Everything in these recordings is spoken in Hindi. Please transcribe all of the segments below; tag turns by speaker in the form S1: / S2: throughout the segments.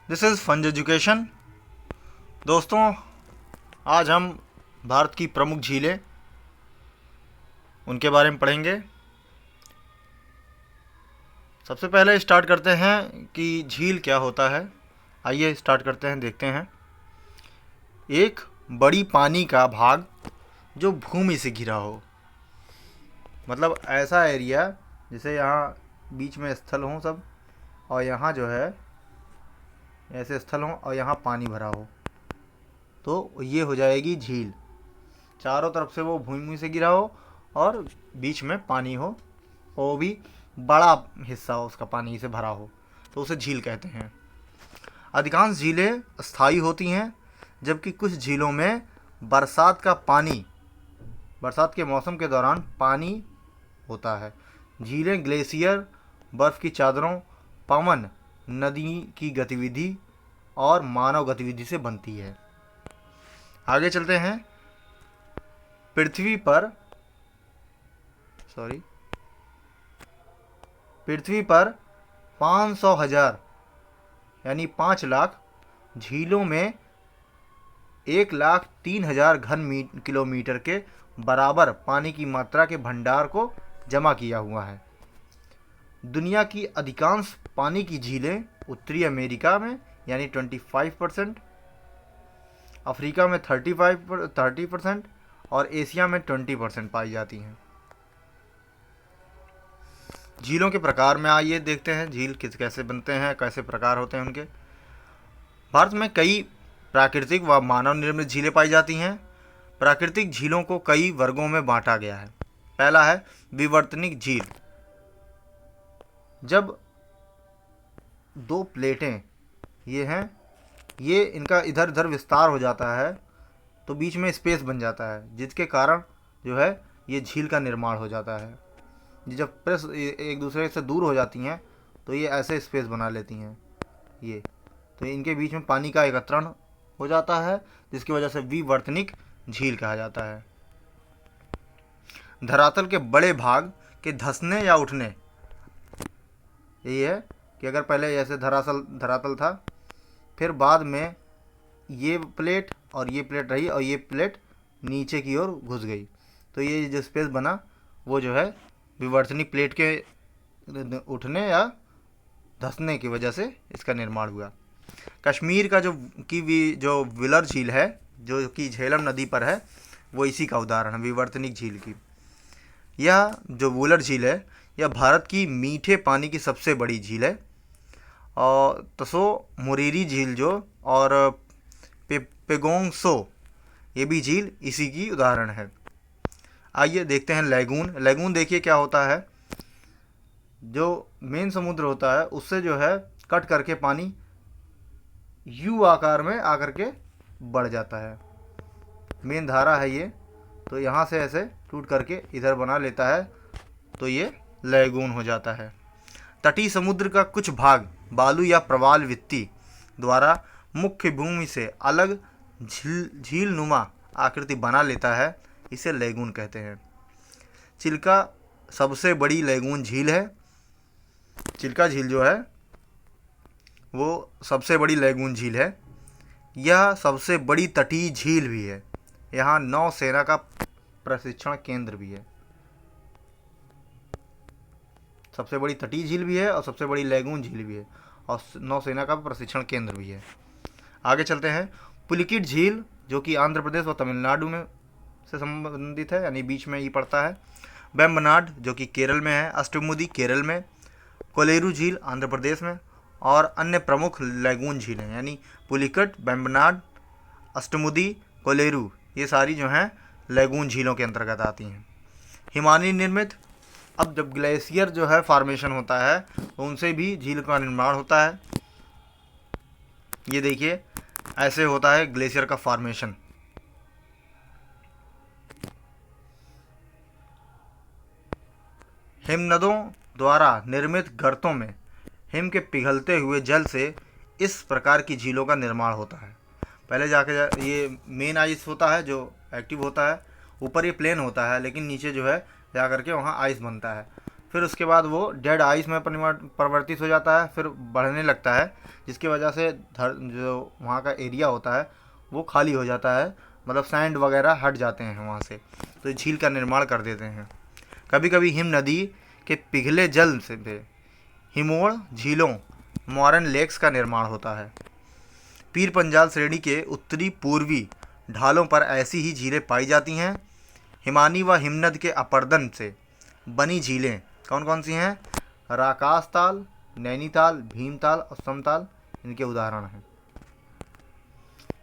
S1: This is फंज education. दोस्तों, आज हम भारत की प्रमुख झीलें उनके बारे में पढ़ेंगे। सबसे पहले स्टार्ट करते हैं कि झील क्या होता है। आइए स्टार्ट करते हैं, देखते हैं। एक बड़ी पानी का भाग जो भूमि से घिरा हो, मतलब ऐसा एरिया जैसे यहाँ बीच में स्थल हों सब, और यहाँ जो है ऐसे स्थल हों और यहाँ पानी भरा हो, तो ये हो जाएगी झील। चारों तरफ से वो भूमि से घिरा हो और बीच में पानी हो, और वो भी बड़ा हिस्सा हो उसका पानी से भरा हो, तो उसे झील कहते हैं। अधिकांश झीलें स्थायी होती हैं, जबकि कुछ झीलों में बरसात के मौसम के दौरान पानी होता है। झीलें ग्लेशियर, बर्फ़ की चादरों, पवन, नदी की गतिविधि और मानव गतिविधि से बनती है। आगे चलते हैं। पृथ्वी पर पृथ्वी पर 500,000 यानी 5 लाख झीलों में 1,03,000 किलोमीटर के बराबर पानी की मात्रा के भंडार को जमा किया हुआ है। दुनिया की अधिकांश पानी की झीलें उत्तरी अमेरिका में यानी 25%, अफ्रीका में 30% और एशिया में 20% पाई जाती हैं। झीलों के प्रकार में आइए देखते हैं, झील कैसे बनते हैं, कैसे प्रकार होते हैं उनके। भारत में कई प्राकृतिक व मानव निर्मित झीलें पाई जाती हैं। प्राकृतिक झीलों को कई वर्गों में बांटा गया है। पहला है विवर्तनिक झील। जब दो प्लेटें ये इनका इधर उधर विस्तार हो जाता है तो बीच में स्पेस बन जाता है, जिसके कारण जो है ये झील का निर्माण हो जाता है। जब प्रेस एक दूसरे से दूर हो जाती हैं तो ये ऐसे स्पेस बना लेती हैं, ये तो इनके बीच में पानी का एकत्रण हो जाता है, जिसकी वजह से विवर्तनिक झील कहा जाता है। धरातल के बड़े भाग के धंसने या उठने, यही है कि अगर पहले ऐसे धरातल था, फिर बाद में ये प्लेट और ये प्लेट रही और ये प्लेट नीचे की ओर घुस गई, तो ये जो स्पेस बना वो जो है विवर्तनिक प्लेट के उठने या धंसने की वजह से इसका निर्माण हुआ। कश्मीर का जो विलर झील है, जो कि झेलम नदी पर है, वो इसी का उदाहरण है, विवर्तनिक झील की। यह जो वुलर झील है, यह भारत की मीठे पानी की सबसे बड़ी झील है। और तसो मोरीरी झील और पेगोंग सो, ये भी झील इसी की उदाहरण है। आइए देखते हैं लैगून। लैगून देखिए क्या होता है, जो मेन समुद्र होता है उससे जो है कट करके पानी यू आकार में आकर के बढ़ जाता है। मेन धारा है ये, तो यहाँ से ऐसे टूट करके इधर बना लेता है, तो ये लैगून हो जाता है। तटीय समुद्र का कुछ भाग बालू या प्रवाल वित्ती द्वारा मुख्य भूमि से अलग झील नुमा आकृति बना लेता है, इसे लैगून कहते हैं। चिल्का सबसे बड़ी लैगून झील है। चिल्का झील जो है वो सबसे बड़ी लैगून झील है। यह सबसे बड़ी तटीय झील भी है। यहाँ नौसेना का प्रशिक्षण केंद्र भी है। सबसे बड़ी तटीय झील भी है और सबसे बड़ी लैगून झील भी है, और नौसेना का प्रशिक्षण केंद्र भी है। आगे चलते हैं। पुलिकिट झील जो कि आंध्र प्रदेश और तमिलनाडु में से संबंधित है, यानी बीच में ये पड़ता है। वेम्बनाड जो कि केरल में है, अष्टमुदी केरल में, कोलेरू झील आंध्र प्रदेश में, और अन्य प्रमुख लैगून झीलें यानी पुलिकट, वेम्बनाड, अष्टमुदी, कोलेरू, ये सारी जो हैं लैगून झीलों के अंतर्गत आती हैं। हिमानी निर्मित, अब जब ग्लेशियर जो है फॉर्मेशन होता है तो उनसे भी झील का निर्माण होता है। ये देखिए ऐसे होता है ग्लेशियर का फॉर्मेशन। हिमनदों द्वारा निर्मित गर्तों में हिम के पिघलते हुए जल से इस प्रकार की झीलों का निर्माण होता है। पहले जाके ये मेन आइस होता है जो एक्टिव होता है, ऊपर ये प्लेन होता है, लेकिन नीचे जो है जा करके वहाँ आइस बनता है। फिर उसके बाद वो डेड आइस में परिवर्तित हो जाता है, फिर बढ़ने लगता है, जिसकी वजह से जो वहाँ का एरिया होता है वो खाली हो जाता है, मतलब सैंड वगैरह हट जाते हैं वहाँ से, तो झील का निर्माण कर देते हैं। कभी कभी हिम नदी के पिघले जल से हिमोड़ झीलों मॉरन लेक्स का निर्माण होता है। पीर पंजाल श्रेणी के उत्तरी पूर्वी ढालों पर ऐसी ही झीलें पाई जाती हैं। हिमानी व हिमनद के अपर्दन से बनी झीलें कौन कौन सी हैं? राकास ताल, नैनीताल, भीमताल और समताल इनके उदाहरण हैं।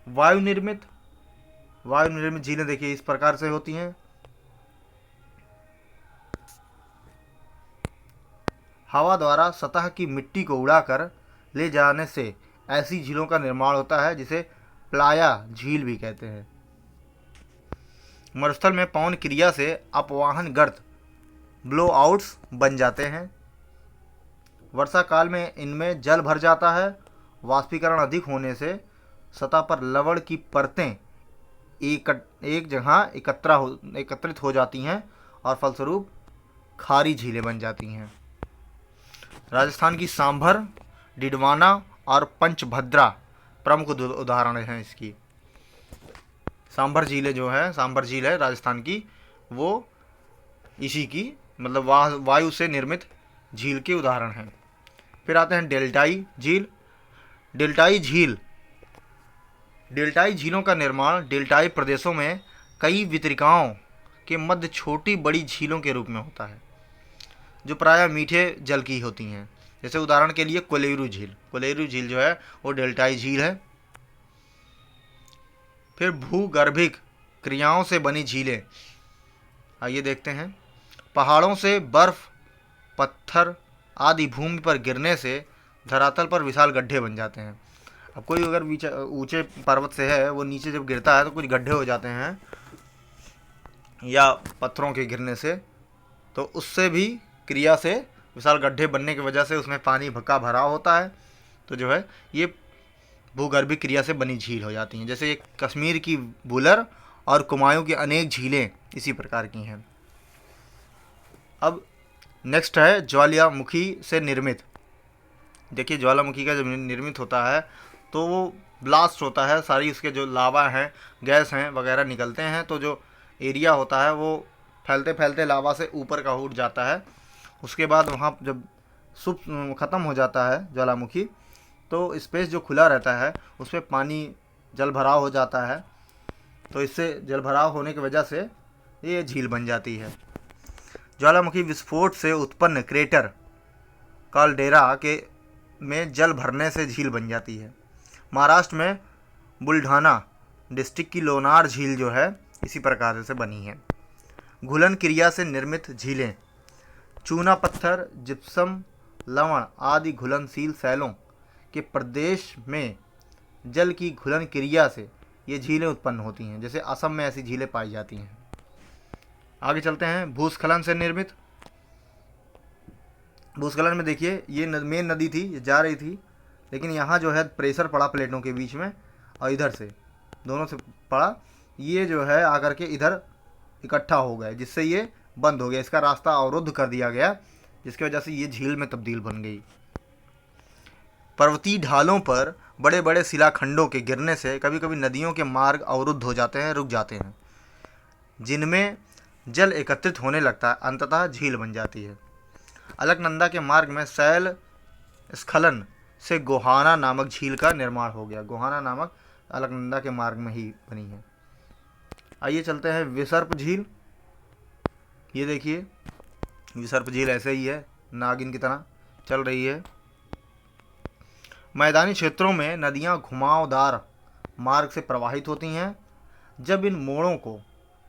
S1: वायु निर्मित झीलें देखिए इस प्रकार से होती हैं। हवा द्वारा सतह की मिट्टी को उड़ाकर ले जाने से ऐसी झीलों का निर्माण होता है, जिसे प्लाया झील भी कहते हैं। मरुस्थल में पवन क्रिया से अपवाहन गर्त ब्लो आउट्स बन जाते हैं। वर्षा काल में इनमें जल भर जाता है। वाष्पीकरण अधिक होने से सतह पर लवण की परतें एक जगह एकत्रित हो जाती हैं और फलस्वरूप खारी झीलें बन जाती हैं। राजस्थान की सांभर, डिडवाना और पंचभद्रा प्रमुख उदाहरण हैं इसकी। सांभर झीलें जो है, सांभर झील है राजस्थान की, वो इसी की मतलब वायु से निर्मित झील के उदाहरण हैं। फिर आते हैं डेल्टाई झील। डेल्टाई झीलों का निर्माण डेल्टाई प्रदेशों में कई वितरिकाओं के मध्य छोटी बड़ी झीलों के रूप में होता है, जो प्रायः मीठे जल की होती हैं। जैसे उदाहरण के लिए कोलेरू झील जो है वो डेल्टाई झील है। फिर भूगर्भिक क्रियाओं से बनी झीलें, आइए देखते हैं। पहाड़ों से बर्फ, पत्थर आदि भूमि पर गिरने से धरातल पर विशाल गड्ढे बन जाते हैं। अब कोई अगर ऊंचे पर्वत से है, वो नीचे जब गिरता है तो कुछ गड्ढे हो जाते हैं, या पत्थरों के गिरने से, तो उससे भी क्रिया से विशाल गड्ढे बनने की वजह से उसमें पानी का भराव होता है, तो जो है ये भूगर्भिक क्रिया से बनी झील हो जाती हैं। जैसे ये कश्मीर की बुलर और कुमायूं की अनेक झीलें इसी प्रकार की हैं। अब नेक्स्ट है ज्वालामुखी से निर्मित। देखिए ज्वालामुखी का जब निर्मित होता है तो वो ब्लास्ट होता है, सारी उसके जो लावा हैं, गैस हैं वगैरह निकलते हैं, तो जो एरिया होता है वो फैलते फैलते लावा से ऊपर का उठ जाता है। उसके बाद वहाँ जब ख़त्म हो जाता है ज्वालामुखी, तो स्पेस जो खुला रहता है उस पर पानी जल भराव हो जाता है, तो इससे जल भराव होने की वजह से ये झील बन जाती है। ज्वालामुखी विस्फोट से उत्पन्न क्रेटर काल्डेरा के में जल भरने से झील बन जाती है। महाराष्ट्र में बुल्ढाना डिस्ट्रिक्ट की लोनार झील जो है इसी प्रकार से बनी है। घुलन क्रिया से निर्मित झीलें, चूना पत्थर, जिप्सम, लवण आदि घुलनशील शैलों के प्रदेश में जल की घुलन क्रिया से ये झीलें उत्पन्न होती हैं। जैसे असम में ऐसी झीलें पाई जाती हैं। आगे चलते हैं। भूस्खलन से निर्मित। भूस्खलन में देखिए ये मेन नदी थी, ये जा रही थी, लेकिन यहाँ जो है प्रेशर पड़ा प्लेटों के बीच में और इधर से दोनों से पड़ा, ये जो है आकर के इधर इकट्ठा हो गए, जिससे ये बंद हो गया, इसका रास्ता अवरुद्ध कर दिया गया, जिसकी वजह से ये झील में तब्दील बन गई। पर्वतीय ढालों पर बड़े बड़े शिलाखंडों के गिरने से कभी कभी नदियों के मार्ग अवरुद्ध हो जाते हैं, रुक जाते हैं, जिनमें जल एकत्रित होने लगता है, अंततः झील बन जाती है। अलकनंदा के मार्ग में शैल स्खलन से गोहाना नामक झील का निर्माण हो गया। गोहाना नामक अलकनंदा के मार्ग में ही बनी है। आइए चलते हैं विसर्प झील। ये देखिए विसर्प झील ऐसे ही है, नागिन की तरह चल रही है। मैदानी क्षेत्रों में नदियां घुमावदार मार्ग से प्रवाहित होती हैं। जब इन मोड़ों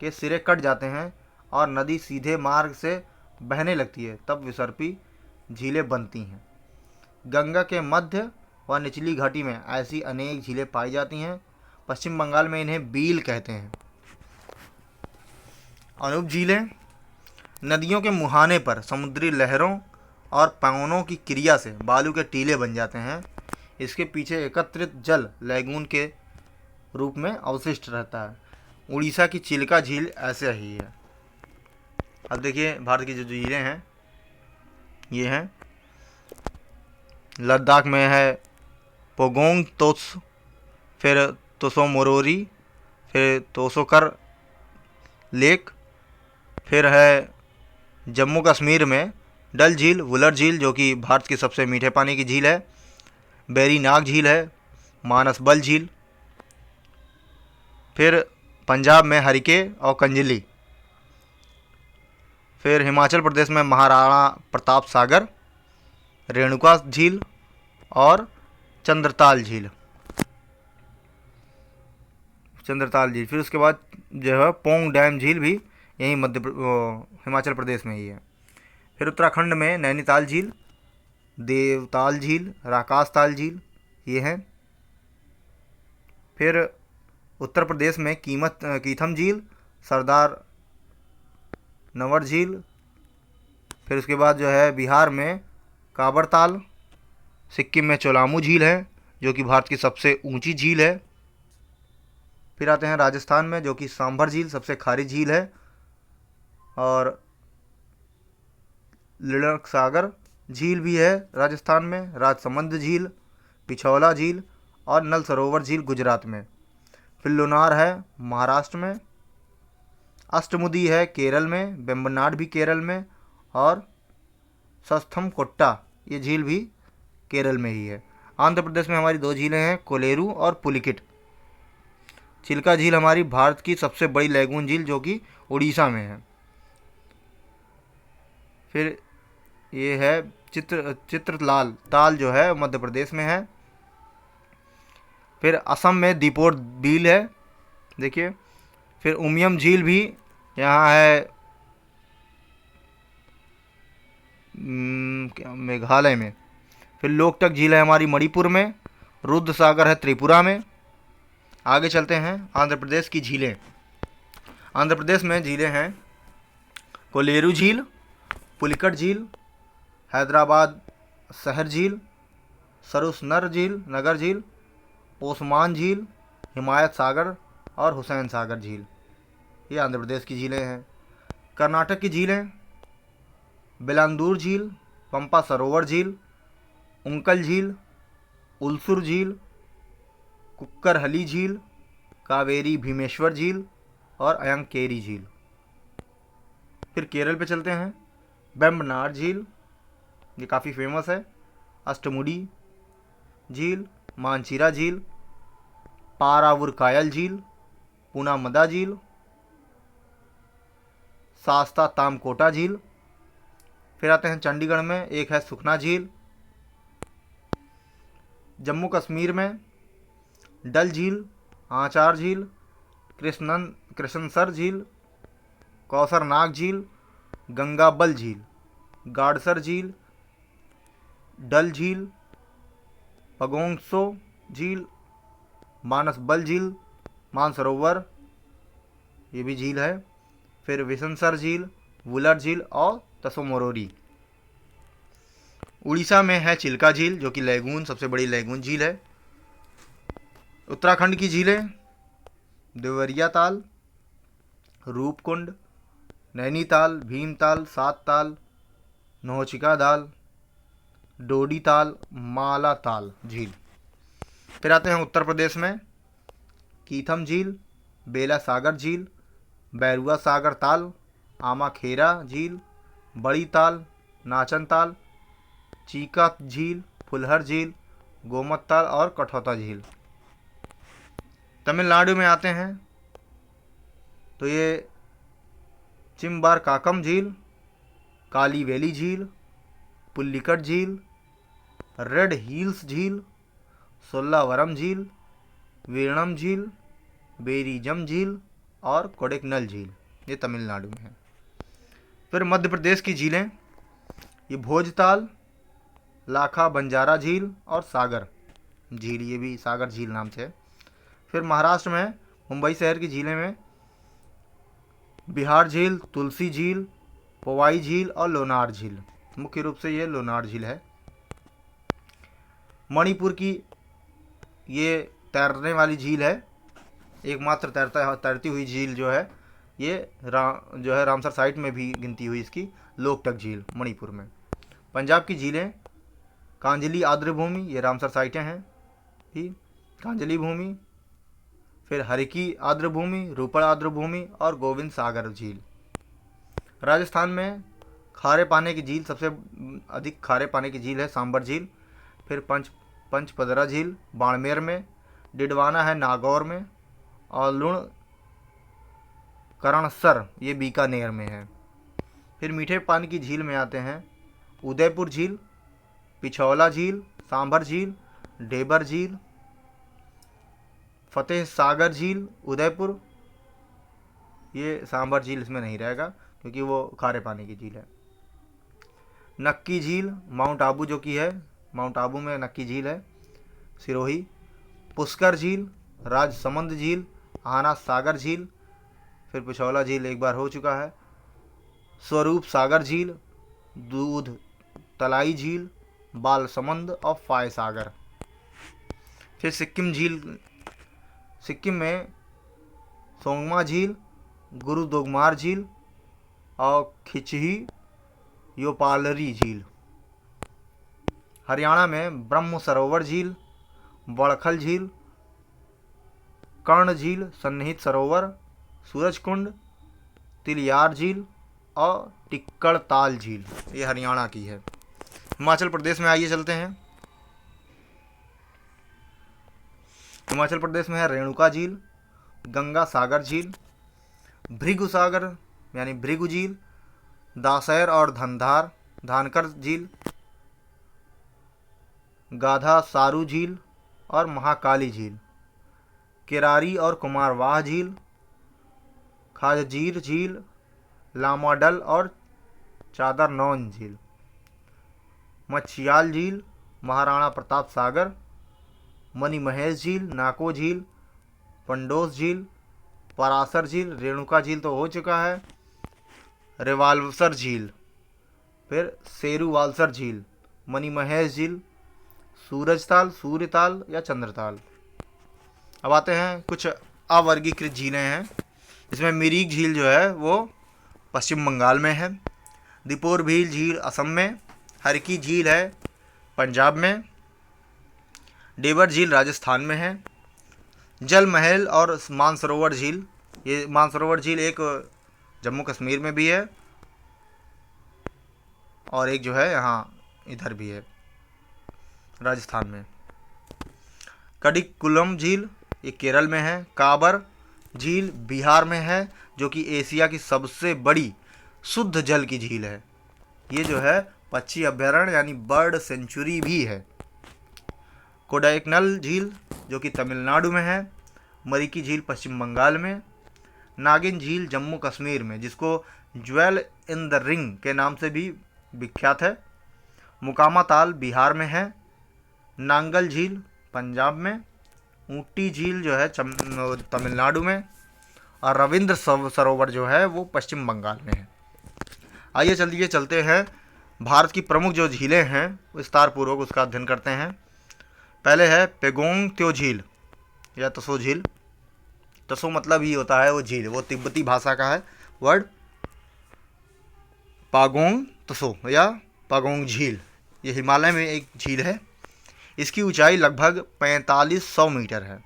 S1: के सिरे कट जाते हैं और नदी सीधे मार्ग से बहने लगती है, तब विसर्पी झीलें बनती हैं। गंगा के मध्य व निचली घाटी में ऐसी अनेक झीलें पाई जाती हैं। पश्चिम बंगाल में इन्हें बील कहते हैं। अनूप झीलें नदियों के मुहाने पर समुद्री लहरों और पवनों की क्रिया से बालू के टीले बन जाते हैं। इसके पीछे एकत्रित जल लैगून के रूप में अवशिष्ट रहता है। उड़ीसा की चिल्का झील ऐसे ही है। अब देखिए भारत की जो झीलें हैं, ये हैं। लद्दाख में है पोगोंग तोत्स, फिर तोसो मोरोरी, फिर तोसोकर लेक, फिर है जम्मू कश्मीर में डल झील, वुलर झील जो कि भारत की सबसे मीठे पानी की झील है, बेरी नाग झील है, मानसबल झील, फिर पंजाब में हरिके और कंजली, फिर हिमाचल प्रदेश में महाराणा प्रताप सागर, रेणुका झील और चंद्रताल झील। फिर उसके बाद जो है पोंग डैम झील भी यहीं हिमाचल प्रदेश में ही है। फिर उत्तराखंड में नैनीताल झील, देवताल झील, राकासताल झील ये हैं। फिर उत्तर प्रदेश में कीथम झील, सरदार नंवर झील। फिर उसके बाद जो है बिहार में काबर ताल, सिक्किम में चोलामू झील है जो कि भारत की सबसे ऊंची झील है। फिर आते हैं राजस्थान में जो कि सांभर झील सबसे खारी झील है, और लिडक सागर झील भी है राजस्थान में, राजसमंद झील, पिछौला झील और नल सरोवर झील गुजरात में। फिर लोनार है महाराष्ट्र में, अष्टमुदी है केरल में, वेम्बनाड भी केरल में, और सस्थमकोट्टा ये झील भी केरल में ही है। आंध्र प्रदेश में हमारी 2 झीलें हैं, कोलेरू और पुलिकिट। चिल्का झील हमारी भारत की सबसे बड़ी लैगून झील जो कि उड़ीसा में है। फिर ये है चित्रलाल ताल जो है मध्य प्रदेश में है। फिर असम में दीपोर बील है, देखिए। फिर उमियम झील भी यहाँ है क्या मेघालय में। फिर लोकटक झील है हमारी मणिपुर में, रुद्र सागर है त्रिपुरा में। आगे चलते हैं आंध्र प्रदेश की झीलें। आंध्र प्रदेश में झीलें हैं कोलेरू झील, पुलिकट झील, हैदराबाद शहर झील, सरुसनर झील, नगर झील, ओस्मान झील, हिमायत सागर और हुसैन सागर झील। ये आंध्र प्रदेश की झीलें हैं। कर्नाटक की झीलें बेलांदूर झील, पंपा सरोवर झील, उंकल झील, उलसुर झील, कुक्करहली झील, कावेरी भीमेश्वर झील और अयंकेरी झील। फिर केरल पे चलते हैं। वेम्बनाड झील ये काफ़ी फेमस है, अष्टमुडी झील, मानचिरा झील, पारावुरकायल झील, पूनामदा झील, शास्ता तामकोटा झील। फिर आते हैं चंडीगढ़ में, एक है सुखना झील। जम्मू कश्मीर में डल झील, आचार झील, कृष्णसर झील, कौसरनाग झील, गंगाबल झील, गाड़सर झील, डल झील, पगोंगसो झील, मानसबल झील, मानसरोवर ये भी झील है। फिर विशनसर झील, वुलर झील और तसोमोरोरी। उड़ीसा में है चिल्का झील जो कि लैगून सबसे बड़ी लैगून झील है। उत्तराखंड की झीलें देवरिया ताल, रूपकुंड, नैनीताल, भीमताल, सातताल, नौचिका ताल, डोडी ताल, माला ताल झील। फिर आते हैं उत्तर प्रदेश में कीथम झील, बेला सागर झील, बैरुआ सागर ताल, आमाखेरा झील, बड़ी ताल, नाचन ताल, चीका झील, फुलहर झील, गोमत ताल और कठौता झील। तमिलनाडु में आते हैं तो ये चिम्बारकाकम झील, काली वैली झील, पुल्लिकट झील, रेड हिल्स झील, सोल्लावरम झील, वीरणम झील, बेरीजम झील और कोडेकनल झील ये तमिलनाडु में है। फिर मध्य प्रदेश की झीलें ये भोजताल, लाखा बंजारा झील और सागर झील, ये भी सागर झील नाम से है। फिर महाराष्ट्र में मुंबई शहर की झीलें में बिहार झील, तुलसी झील, पोवाई झील और लोनार झील, मुख्य रूप से ये लोनार झील है। मणिपुर की ये तैरने वाली झील है, एकमात्र तैरती हुई झील जो है ये रामसर साइट में भी गिनती हुई इसकी, लोकटक झील मणिपुर में। पंजाब की झीलें कांजली आर्द्र भूमि, ये रामसर साइटें हैं ही, कांजली भूमि, फिर हरिकी आर्द्र भूमि, रूपड़ आर्द्र भूमि और गोविंद सागर झील। राजस्थान में खारे पानी की झील, सबसे अधिक खारे पानी की झील है सांबर झील, फिर पंचपदरा झील बाड़मेर में, डिडवाना है नागौर में, और लुण करणसर ये बीकानेर में है। फिर मीठे पानी की झील में आते हैं उदयपुर झील, पिछौला झील, सांभर झील, डेबर झील, फतेह सागर झील उदयपुर, ये सांभर झील इसमें नहीं रहेगा क्योंकि वो खारे पानी की झील है। नक्की झील माउंट आबू जो कि है, माउंट आबू में नक्की झील है, सिरोही। पुष्कर झील, राजसमंद झील, आना सागर झील, फिर पिछौला झील एक बार हो चुका है, स्वरूप सागर झील, दूध तलाई झील, बालसमंद और फाय सागर। फिर सिक्किम झील, सिक्किम में सोंगमा झील, गुरु दोगमार झील और खिचही योपालरी झील। हरियाणा में ब्रह्म सरोवर झील, बड़खल झील, कर्ण झील, सन्निहित सरोवर, सूरजकुंड, तिलियार झील और टिक्कड़ ताल झील, ये हरियाणा की है। हिमाचल प्रदेश में आइए चलते हैं। हिमाचल प्रदेश में है रेणुका झील, गंगा सागर झील, भृगु सागर यानी भृगु झील, दासैर और धानकर झील, गाधा सारू झील और महाकाली झील, केरारी और कुमारवाह झील, खाजजीर झील, लामाडल और चादरनौन झील, मच्छियाल झील, महाराणा प्रताप सागर, मणिमहेश झील, नाको झील, पंडोस झील, परासर झील, रेणुका झील तो हो चुका है, रेवालसर झील, फिर सेरूवालसर झील, मणिमहेश झील, सूरजताल, सूर्यताल या चंद्रताल। अब आते हैं कुछ अवर्गीकृत झीलें हैं। इसमें मिरिक झील जो है वो पश्चिम बंगाल में है, दीपोर भील झील असम में, हरकी झील है पंजाब में, डेबर झील राजस्थान में है, जल महल और मानसरोवर झील, ये मानसरोवर झील एक जम्मू कश्मीर में भी है और एक जो है यहाँ इधर भी है राजस्थान में। कडिकुलम झील ये केरल में है, काबर झील बिहार में है जो कि एशिया की सबसे बड़ी शुद्ध जल की झील है, ये जो है पक्षी अभ्यारण्य यानी बर्ड सेंचुरी भी है। कोडाइकनल झील जो कि तमिलनाडु में है, मरीकी झील पश्चिम बंगाल में, नागिन झील जम्मू कश्मीर में जिसको ज्वेल इन द रिंग के नाम से भी विख्यात है, मुकामा ताल बिहार में है, नांगल झील पंजाब में, ऊटी झील जो है तमिलनाडु में और रविंद्र सरोवर जो है वो पश्चिम बंगाल में है। आइए चलिए चलते हैं भारत की प्रमुख जो झीलें हैं विस्तार पूर्वक उसका अध्ययन करते हैं। पहले है पेगोंग त्यो झील या तसो झील। तसो मतलब ही होता है वो झील, वो तिब्बती भाषा का है वर्ड, पागोंग तसो या पागोंग झील, ये हिमालय में एक झील है। इसकी ऊंचाई लगभग 4500 मीटर है।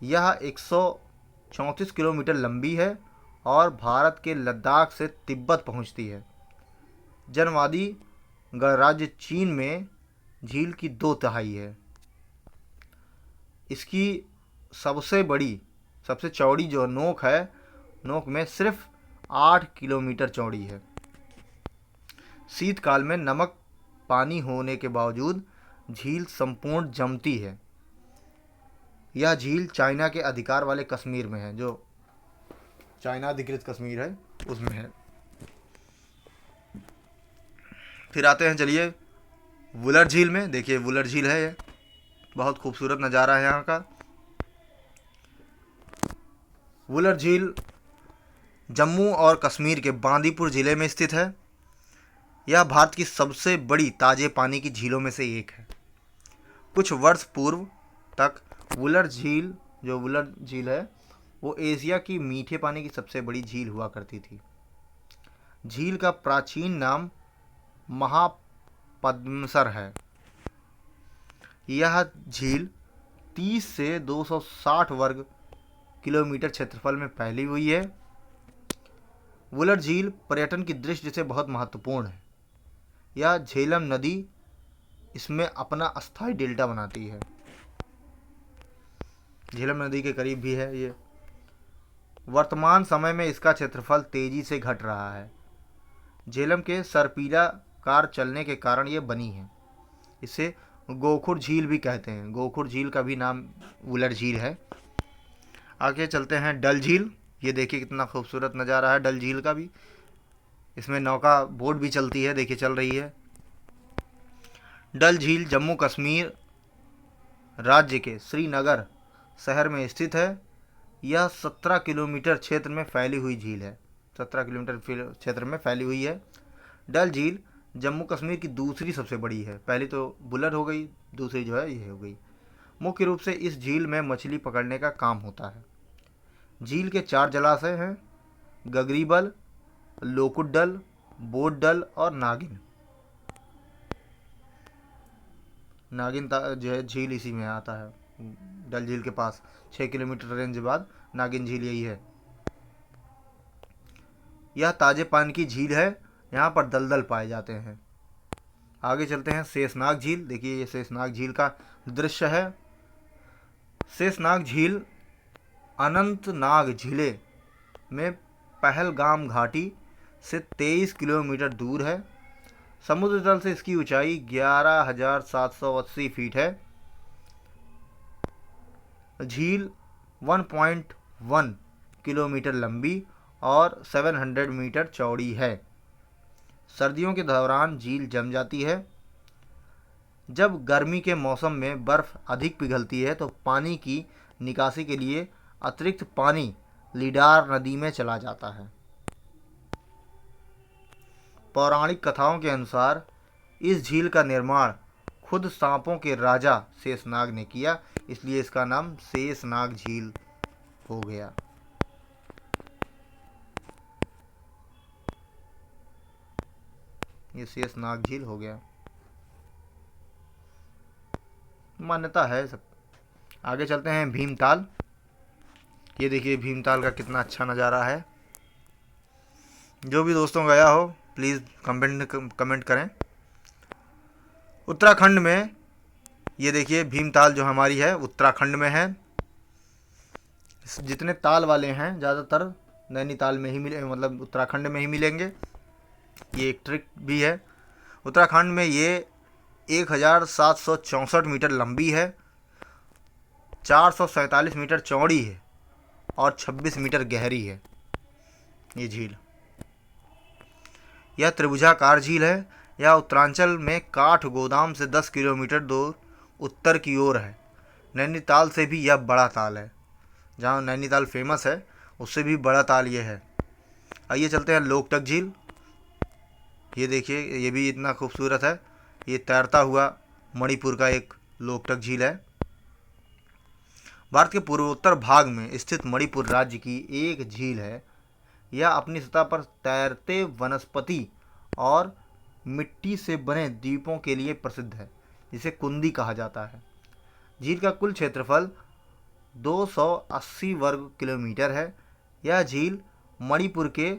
S1: यह 134 किलोमीटर लंबी है और भारत के लद्दाख से तिब्बत पहुंचती है। जनवादी गणराज्य चीन में झील की 2/3 है। इसकी सबसे चौड़ी जो नोक है, नोक में सिर्फ 8 किलोमीटर चौड़ी है। शीतकाल में नमक पानी होने के बावजूद झील संपूर्ण जमती है। यह झील चाइना के अधिकार वाले कश्मीर में है, जो चाइना अधिकृत कश्मीर है उसमें है। फिर आते हैं चलिए वुलर झील में। देखिए वुलर झील है, ये बहुत खूबसूरत नज़ारा है यहाँ का। वुलर झील जम्मू और कश्मीर के बांदीपुर ज़िले में स्थित है। यह भारत की सबसे बड़ी ताज़े पानी की झीलों में से एक है। कुछ वर्ष पूर्व तक वुलर झील है वो एशिया की मीठे पानी की सबसे बड़ी झील हुआ करती थी। झील का प्राचीन नाम महापद्मसर है। यह झील 30 से 260 वर्ग किलोमीटर क्षेत्रफल में फैली हुई है। वुलर झील पर्यटन की दृष्टि से बहुत महत्वपूर्ण है। यह झेलम नदी इसमें अपना अस्थायी डेल्टा बनाती है। झेलम नदी के करीब भी है ये। वर्तमान समय में इसका क्षेत्रफल तेजी से घट रहा है। झेलम के सर्पीला कार चलने के कारण ये बनी है। इसे गोखुर झील भी कहते हैं। गोखुर झील का भी नाम वुलर झील है। आगे चलते हैं डल झील। ये देखिए कितना खूबसूरत नज़ारा है डल झील का भी। इसमें नौका बोट भी चलती है, देखिए चल रही है। डल झील जम्मू कश्मीर राज्य के श्रीनगर शहर में स्थित है। यह 17 किलोमीटर क्षेत्र में फैली हुई झील है। 17 किलोमीटर क्षेत्र में फैली हुई है। डल झील जम्मू कश्मीर की दूसरी सबसे बड़ी है। पहली तो बुलर हो गई, दूसरी जो है ये हो गई। मुख्य रूप से इस झील में मछली पकड़ने का काम होता है। झील के 4 जलाशय हैं, गगरीबल, लोकुडल, बोटडल और नागिन। नागिन जो है झील इसी में आता है, डल झील के पास 6 किलोमीटर रेंज बाद नागिन झील यही है। यह ताजे पानी की झील है। यहाँ पर दलदल पाए जाते हैं। आगे चलते हैं शेषनाग झील। देखिए ये शेषनाग झील का दृश्य है। शेषनाग झील अनंतनाग जिले में पहलगाम घाटी से 23 किलोमीटर दूर है। समुद्र तल से इसकी ऊंचाई 11,780 फीट है। झील 1.1 किलोमीटर लंबी और 700 मीटर चौड़ी है। सर्दियों के दौरान झील जम जाती है। जब गर्मी के मौसम में बर्फ़ अधिक पिघलती है तो पानी की निकासी के लिए अतिरिक्त पानी लीडार नदी में चला जाता है। पौराणिक कथाओं के अनुसार इस झील का निर्माण खुद सांपों के राजा शेषनाग ने किया, इसलिए इसका नाम शेषनाग झील हो गया। ये शेषनाग झील हो गया, मान्यता है सब। आगे चलते हैं भीमताल। ये देखिए भीमताल का कितना अच्छा नज़ारा है। जो भी दोस्तों गया हो प्लीज़ कमेंट करें। उत्तराखंड में ये देखिए भीमताल जो हमारी है उत्तराखंड में है। जितने ताल वाले हैं ज़्यादातर नैनीताल में ही मिले, मतलब उत्तराखंड में ही मिलेंगे। ये एक ट्रिक भी है। उत्तराखंड में ये 1764 मीटर लंबी है, 447 मीटर चौड़ी है और 26 मीटर गहरी है ये झील। यह त्रिभुजाकार झील है। यह उत्तरांचल में काठ गोदाम से 10 किलोमीटर दूर उत्तर की ओर है। नैनीताल से भी यह बड़ा ताल है। जहाँ नैनीताल फेमस है उससे भी बड़ा ताल ये है। आइए चलते हैं लोकटक झील। ये देखिए ये भी इतना खूबसूरत है। ये तैरता हुआ मणिपुर का एक लोकटक झील है। भारत के पूर्वोत्तर भाग में स्थित मणिपुर राज्य की एक झील है। यह अपनी सतह पर तैरते वनस्पति और मिट्टी से बने द्वीपों के लिए प्रसिद्ध है, जिसे कुंदी कहा जाता है। झील का कुल क्षेत्रफल 280 वर्ग किलोमीटर है। यह झील मणिपुर के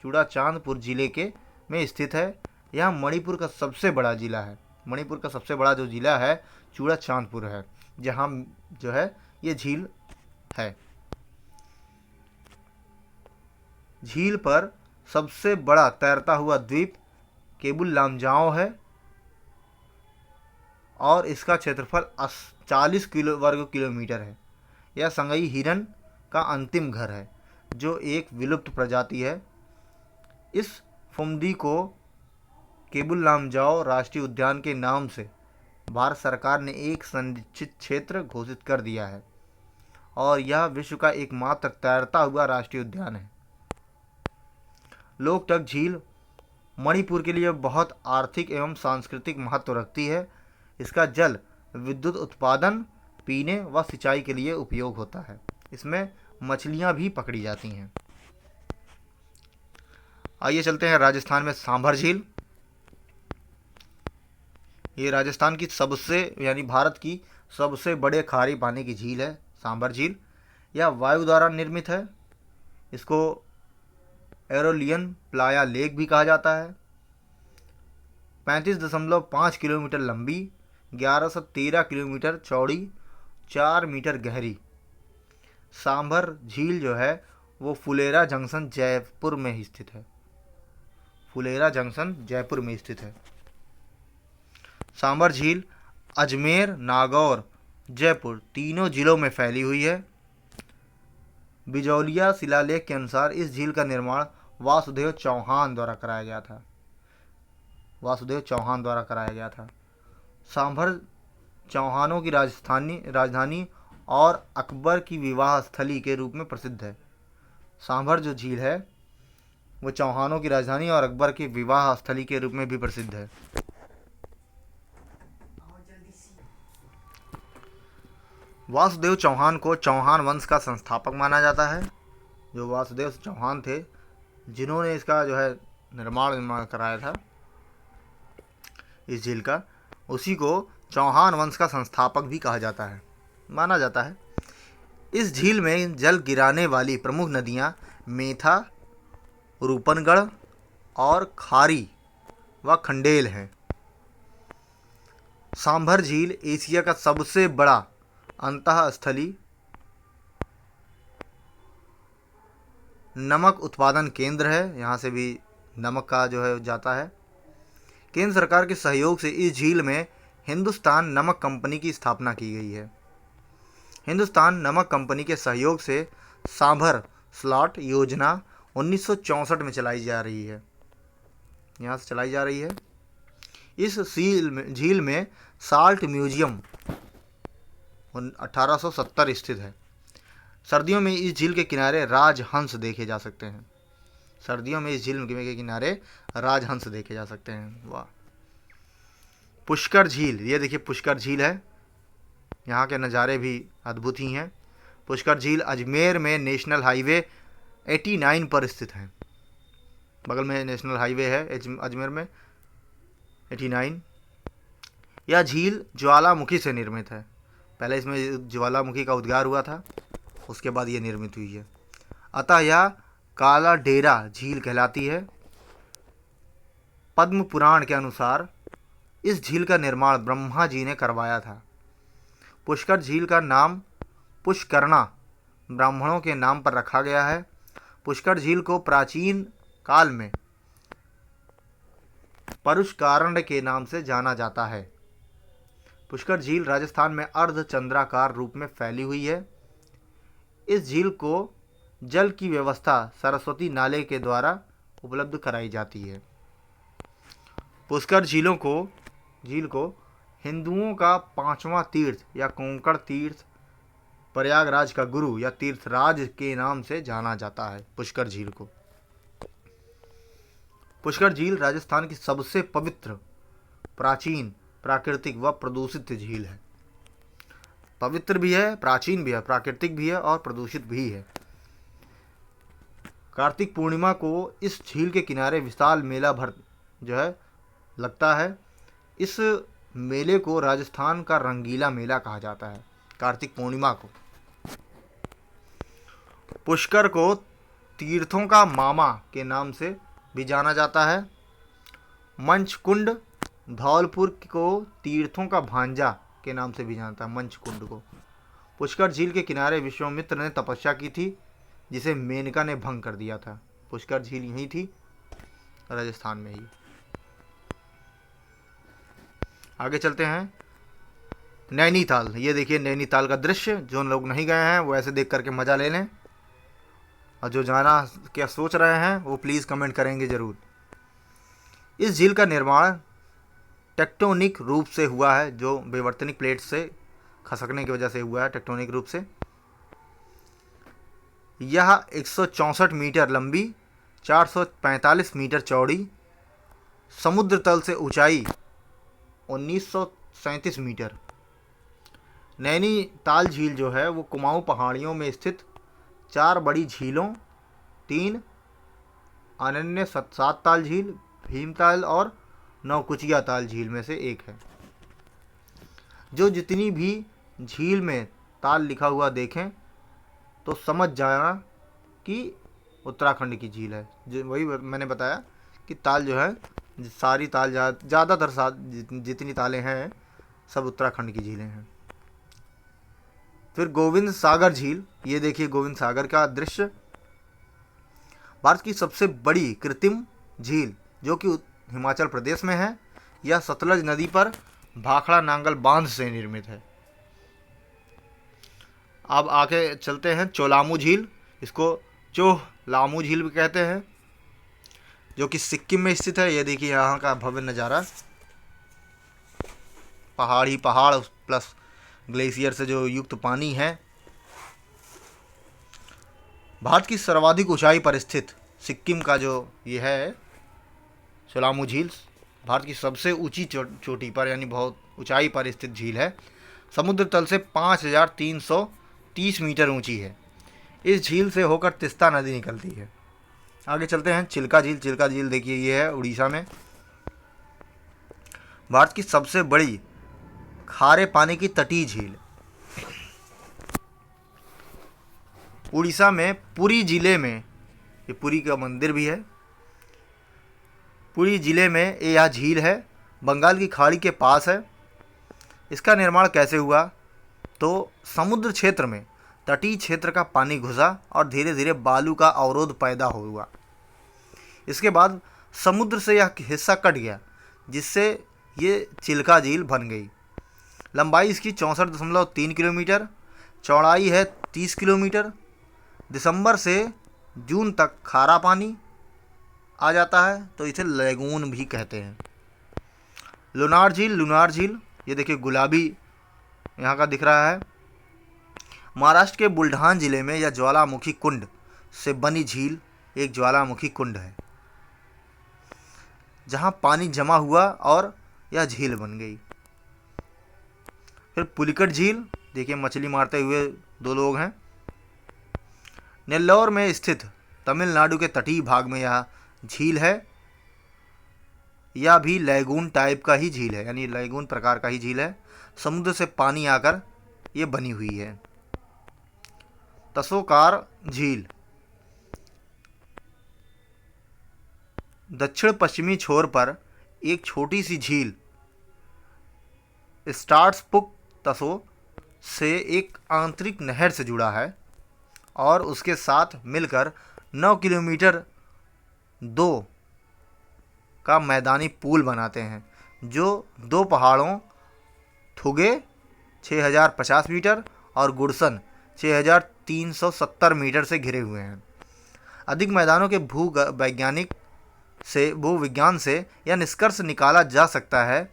S1: चूड़ाचांदपुर जिले के में स्थित है। यह मणिपुर का सबसे बड़ा जिला है। मणिपुर का सबसे बड़ा जो जिला है चूड़ाचांदपुर है, जहाँ जो है ये झील है। झील पर सबसे बड़ा तैरता हुआ द्वीप केबुल लामजाओ है और इसका क्षेत्रफल 40 वर्ग किलोमीटर है। यह संगई हिरन का अंतिम घर है, जो एक विलुप्त प्रजाति है। इस फुमदी को केबुल लामजाओ राष्ट्रीय उद्यान के नाम से भारत सरकार ने एक संरक्षित क्षेत्र घोषित कर दिया है और यह विश्व का एकमात्र तैरता हुआ राष्ट्रीय उद्यान है। लोकटक झील मणिपुर के लिए बहुत आर्थिक एवं सांस्कृतिक महत्व रखती है। इसका जल विद्युत उत्पादन, पीने व सिंचाई के लिए उपयोग होता है। इसमें मछलियां भी पकड़ी जाती हैं। आइए चलते हैं राजस्थान में सांभर झील। ये राजस्थान की सबसे यानी भारत की सबसे बड़े खारे पानी की झील है सांभर झील। यह वायु द्वारा निर्मित है। इसको एरोलियन प्लाया लेक भी कहा जाता है। 35.5 किलोमीटर लंबी, 1113 किलोमीटर चौड़ी, 4 मीटर गहरी सांभर झील जो है वो फुलेरा जंक्शन जयपुर में स्थित है। फुलेरा जंक्शन जयपुर में स्थित है। सांभर झील अजमेर, नागौर, जयपुर तीनों जिलों में फैली हुई है। बिजौलिया शिलालेख के अनुसार इस झील का निर्माण वासुदेव चौहान द्वारा कराया गया था। वासुदेव चौहान द्वारा कराया गया था। सांभर चौहानों की राजधानी और अकबर की विवाह स्थली के रूप में प्रसिद्ध है। सांभर जो झील है वो चौहानों की राजधानी और अकबर की विवाह स्थली के रूप में भी प्रसिद्ध है। वासुदेव चौहान को चौहान वंश का संस्थापक माना जाता है। जो वासुदेव चौहान थे जिन्होंने इसका जो है निर्माण कराया था इस झील का, उसी को चौहान वंश का संस्थापक भी कहा जाता है, माना जाता है। इस झील में जल गिराने वाली प्रमुख नदियाँ मेथा, रूपनगढ़ और खारी व खंडेल हैं। सांभर झील एशिया का सबसे बड़ा अंतःस्थली नमक उत्पादन केंद्र है। यहाँ से भी नमक का जो है जाता है। केंद्र सरकार के सहयोग से इस झील में हिंदुस्तान नमक कंपनी की स्थापना की गई है। हिंदुस्तान नमक कंपनी के सहयोग से सांभर स्लॉट योजना 1964 में चलाई जा रही है। यहाँ से चलाई जा रही है। इस झील में साल्ट म्यूजियम 1870 स्थित है। सर्दियों में इस झील के किनारे राजहंस देखे जा सकते हैं। सर्दियों में इस झील के किनारे राजहंस देखे जा सकते हैं। वाह। पुष्कर झील, ये देखिए पुष्कर झील है। यहाँ के नज़ारे भी अद्भुत ही हैं। पुष्कर झील अजमेर में नेशनल हाईवे 89 पर स्थित है। बगल में नेशनल हाईवे है अजमेर में 89। यह झील ज्वालामुखी से निर्मित है। पहले इसमें ज्वालामुखी का उद्गार हुआ था, उसके बाद ये निर्मित हुई है। अतः यह काला डेरा झील कहलाती है। पद्म पुराण के अनुसार इस झील का निर्माण ब्रह्मा जी ने करवाया था। पुष्कर झील का नाम पुष्करना ब्राह्मणों के नाम पर रखा गया है। पुष्कर झील को प्राचीन काल में परुष्कारण्य के नाम से जाना जाता है। पुष्कर झील राजस्थान में अर्धचंद्राकार रूप में फैली हुई है। इस झील को जल की व्यवस्था सरस्वती नाले के द्वारा उपलब्ध कराई जाती है। पुष्कर झील को हिंदुओं का 5वां तीर्थ या कोंकण तीर्थ, प्रयागराज का गुरु या तीर्थराज के नाम से जाना जाता है। पुष्कर झील को पुष्कर झील राजस्थान की सबसे पवित्र, प्राचीन, प्राकृतिक व प्रदूषित झील है। पवित्र भी है, प्राचीन भी है, प्राकृतिक भी है और प्रदूषित भी है। कार्तिक पूर्णिमा को इस झील के किनारे विशाल मेला भर जो है लगता है। इस मेले को राजस्थान का रंगीला मेला कहा जाता है। कार्तिक पूर्णिमा को पुष्कर को तीर्थों का मामा के नाम से भी जाना जाता है। मंचकुंड धौलपुर को तीर्थों का भांजा के नाम से भी जानता है। मंचकुंड को पुष्कर झील के किनारे विश्वामित्र ने तपस्या की थी, जिसे मेनका ने भंग कर दिया था। पुष्कर झील यहीं थी, राजस्थान में ही। आगे चलते हैं नैनीताल। ये देखिए नैनीताल का दृश्य। जो लोग नहीं गए हैं वो ऐसे देख करके मज़ा ले लें, और जो जाना क्या सोच रहे हैं वो प्लीज़ कमेंट करेंगे ज़रूर। इस झील का निर्माण टेक्टोनिक रूप से हुआ है, जो विवर्तनिक प्लेट से खसकने की वजह से हुआ है टेक्टोनिक रूप से। यह 164 मीटर लंबी, 445 मीटर चौड़ी, समुद्र तल से ऊंचाई 1937 मीटर। नैनीताल झील जो है वो कुमाऊं पहाड़ियों में स्थित 4 बड़ी झीलों, 3 अनन्य सात ताल झील, भीमताल और नौकुचिया ताल झील में से एक है। जो जितनी भी झील में ताल लिखा हुआ देखें तो समझ जाना कि उत्तराखंड की झील है। जो वही मैंने बताया कि ताल जो है, सारी ताल ज़्यादातर जितनी तालें हैं सब उत्तराखंड की झीलें हैं। फिर गोविंद सागर झील, ये देखिए गोविंद सागर का दृश्य। भारत की सबसे बड़ी कृत्रिम झील जो कि हिमाचल प्रदेश में है, यह सतलज नदी पर भाखड़ा नांगल बांध से निर्मित है। अब आगे चलते हैं चोलामू झील, इसको चोह लामू झील भी कहते हैं, जो कि सिक्किम में स्थित है। ये देखिए यहाँ का भव्य नज़ारा, पहाड़ ही पहाड़ प्लस ग्लेशियर से जो युक्त पानी है। भारत की सर्वाधिक ऊंचाई पर स्थित सिक्किम का जो ये है सोलामू झील, भारत की सबसे ऊंची चोटी पर यानी बहुत ऊंचाई पर स्थित झील है। समुद्र तल से 5330 मीटर ऊंची है। इस झील से होकर तिस्ता नदी निकलती है। आगे चलते हैं चिल्का झील। चिल्का झील देखिए ये है उड़ीसा में। भारत की सबसे बड़ी खारे पानी की तटीय झील, उड़ीसा में पुरी जिले में, ये पुरी का मंदिर भी है, पुरी जिले में यह झील है। बंगाल की खाड़ी के पास है। इसका निर्माण कैसे हुआ तो समुद्र क्षेत्र में तटीय क्षेत्र का पानी घुसा और धीरे धीरे बालू का अवरोध पैदा हुआ। इसके बाद समुद्र से यह हिस्सा कट गया, जिससे ये चिल्का झील बन गई। लंबाई इसकी 64.3 किलोमीटर, चौड़ाई है 30 किलोमीटर। दिसंबर से जून तक खारा पानी आ जाता है, तो इसे लेगून भी कहते हैं। लुनार झील, लुनार झील ये देखिए गुलाबी यहाँ का दिख रहा है। महाराष्ट्र के बुल्ढान जिले में यह ज्वालामुखी कुंड से बनी झील एक ज्वालामुखी कुंड है, जहाँ पानी जमा हुआ और यह झील बन गई। फिर पुलिकट झील, देखिए मछली मारते हुए दो लोग हैं। नेल्लौर में स्थित तमिलनाडु के तटीय भाग में यह झील है। यह भी लैगून टाइप का ही झील है, यानी लैगून प्रकार का ही झील है। समुद्र से पानी आकर ये बनी हुई है। तसोकार झील दक्षिण पश्चिमी छोर पर एक छोटी सी झील स्टार्सपुक तसो से एक आंतरिक नहर से जुड़ा है और उसके साथ मिलकर 9 किलोमीटर 2 का मैदानी पुल बनाते हैं, जो दो पहाड़ों थुगे 6050 मीटर और गुड़सन 6370 मीटर से घिरे हुए हैं। अधिक मैदानों के भूविज्ञान से यह निष्कर्ष निकाला जा सकता है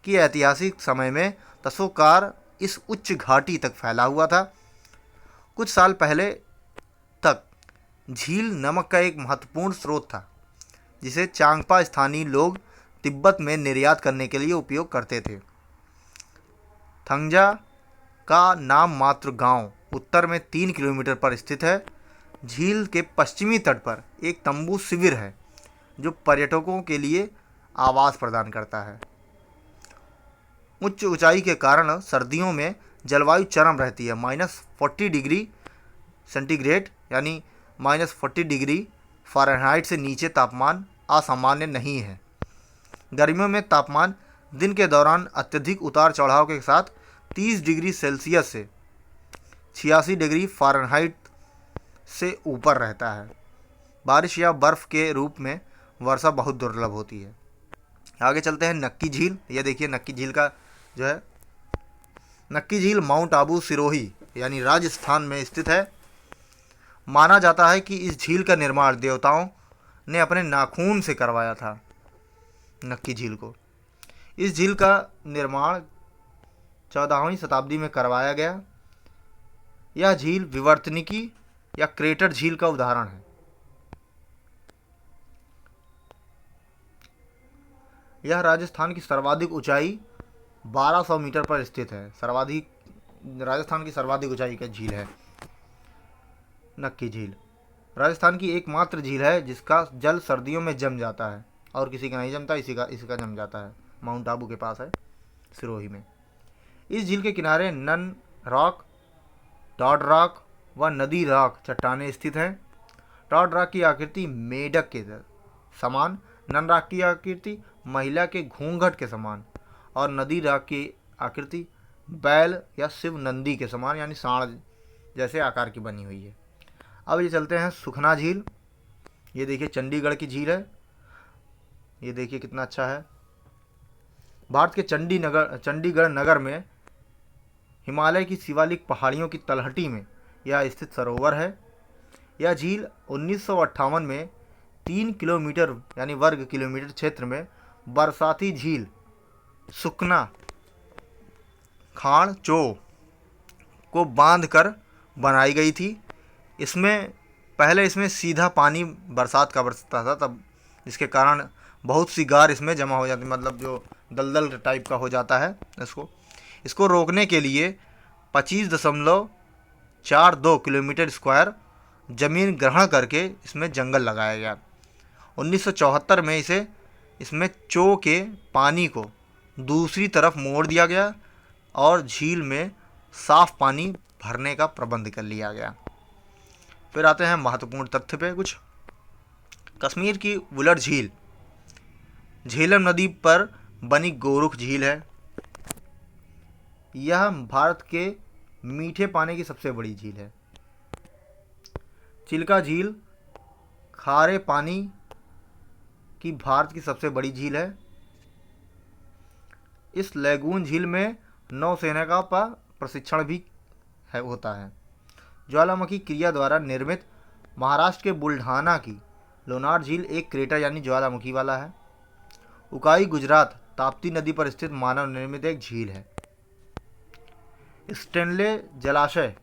S1: कि ऐतिहासिक समय में तसोकार इस उच्च घाटी तक फैला हुआ था। कुछ साल पहले तक झील नमक का एक महत्वपूर्ण स्रोत था, जिसे चांगपा स्थानीय लोग तिब्बत में निर्यात करने के लिए उपयोग करते थे। थंगजा का नाम मात्र गांव उत्तर में 3 किलोमीटर पर स्थित है। झील के पश्चिमी तट पर एक तंबू शिविर है, जो पर्यटकों के लिए आवास प्रदान करता है। उच्च ऊंचाई के कारण सर्दियों में जलवायु चरम रहती है। -40 डिग्री सेंटीग्रेड यानी -40 डिग्री फ़ारेनहाइट से नीचे तापमान असामान्य नहीं है। गर्मियों में तापमान दिन के दौरान अत्यधिक उतार चढ़ाव के साथ 30 डिग्री सेल्सियस से 86 डिग्री फ़ारेनहाइट से ऊपर रहता है। बारिश या बर्फ़ के रूप में वर्षा बहुत दुर्लभ होती है। आगे चलते हैं नक्की झील। ये देखिए नक्की झील का जो है, नक्की झील माउंट आबू सिरोही यानी राजस्थान में स्थित है। माना जाता है कि इस झील का निर्माण देवताओं ने अपने नाखून से करवाया था। नक्की झील को, इस झील का निर्माण 14वीं शताब्दी में करवाया गया। यह झील विवर्तनिकी या क्रेटर झील का उदाहरण है। यह राजस्थान की सर्वाधिक ऊंचाई 1200 मीटर पर स्थित है। राजस्थान की सर्वाधिक ऊंचाई का झील है नक्की झील। राजस्थान की एकमात्र झील है जिसका जल सर्दियों में जम जाता है और किसी का नहीं जमता, इसी का जम जाता है। माउंट आबू के पास है, सिरोही में। इस झील के किनारे नन रॉक, टॉड रॉक व नदी रॉक चट्टानें स्थित हैं। टॉड रॉक की आकृति मेढक के समान, नन रॉक की आकृति महिला के घूंघट के समान और नदी रॉक की आकृति बैल या शिव नंदी के समान यानी सांड जैसे आकार की बनी हुई है। अब ये चलते हैं सुखना झील। ये देखिए चंडीगढ़ की झील है। ये देखिए कितना अच्छा है। भारत के चंडीगढ़ नगर में हिमालय की शिवालिक पहाड़ियों की तलहटी में यह स्थित सरोवर है। यह झील 1958 में 3 किलोमीटर यानी वर्ग किलोमीटर क्षेत्र में बरसाती झील सुखना खान चो को बांध कर बनाई गई थी। पहले इसमें सीधा पानी बरसात का बरसता था, तब इसके कारण बहुत सी गार इसमें जमा हो जाती, मतलब जो दलदल टाइप का हो जाता है। इसको रोकने के लिए 25.42 किलोमीटर स्क्वायर ज़मीन ग्रहण करके इसमें जंगल लगाया गया। 1974 में इसमें चो के पानी को दूसरी तरफ मोड़ दिया गया और झील में साफ पानी भरने का प्रबंध कर लिया गया। फिर आते हैं महत्वपूर्ण तथ्य पे कुछ। कश्मीर की वुलर झील झेलम नदी पर बनी गोरुख झील है। यह भारत के मीठे पानी की सबसे बड़ी झील है। चिल्का झील खारे पानी की भारत की सबसे बड़ी झील है। इस लैगून झील में नौसेना का प्रशिक्षण भी होता है। ज्वालामुखी क्रिया द्वारा निर्मित महाराष्ट्र के बुल्ढाना की लोनार झील एक क्रेटर यानी ज्वालामुखी वाला है। उकाई गुजरात ताप्ती नदी पर स्थित मानव निर्मित एक झील है। स्टेनले जलाशय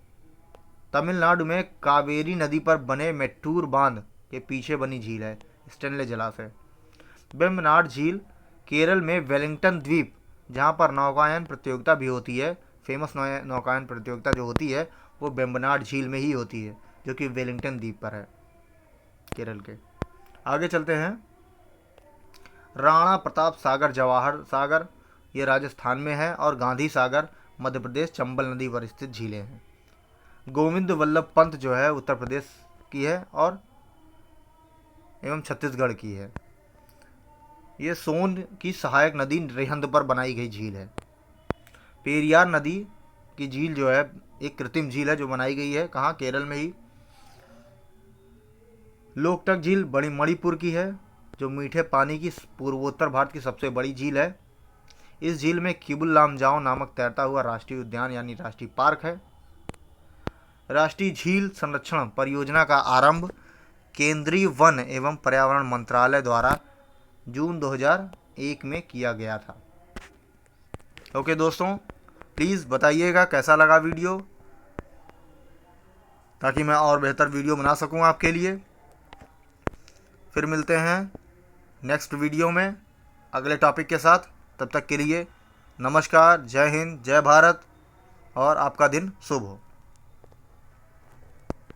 S1: तमिलनाडु में कावेरी नदी पर बने मेट्टूर बांध के पीछे बनी झील है, स्टेनले जलाशय। वेम्बनाड झील केरल में वेलिंगटन द्वीप, जहाँ पर नौकायन प्रतियोगिता भी होती है, फेमस नौकायन प्रतियोगिता जो होती है वो वेम्बनाड झील में ही होती है, जो कि वेलिंगटन द्वीप पर है, केरल के। आगे चलते हैं। राणा प्रताप सागर जवाहर सागर ये राजस्थान में है और गांधी सागर मध्य प्रदेश चंबल नदी पर स्थित झीलें हैं। गोविंद वल्लभ पंत जो है उत्तर प्रदेश की है और एवं छत्तीसगढ़ की है। ये सोन की सहायक नदी रिहंद पर बनाई गई झील है। पेरियार नदी की झील जो है एक कृत्रिम झील है जो बनाई गई है, कहाँ, केरल में ही। लोकटक झील बड़ी मणिपुर की है जो मीठे पानी की पूर्वोत्तर भारत की सबसे बड़ी झील है। इस झील में किबुल लामजाओ नामक तैरता हुआ राष्ट्रीय उद्यान यानी राष्ट्रीय पार्क है। राष्ट्रीय झील संरक्षण परियोजना का आरंभ केंद्रीय वन एवं पर्यावरण मंत्रालय द्वारा जून 2001 में किया गया था। ओके दोस्तों, प्लीज़ बताइएगा कैसा लगा वीडियो, ताकि मैं और बेहतर वीडियो बना सकूं आपके लिए। फिर मिलते हैं नेक्स्ट वीडियो में अगले टॉपिक के साथ। तब तक के लिए नमस्कार, जय हिंद, जय भारत और आपका दिन शुभ हो।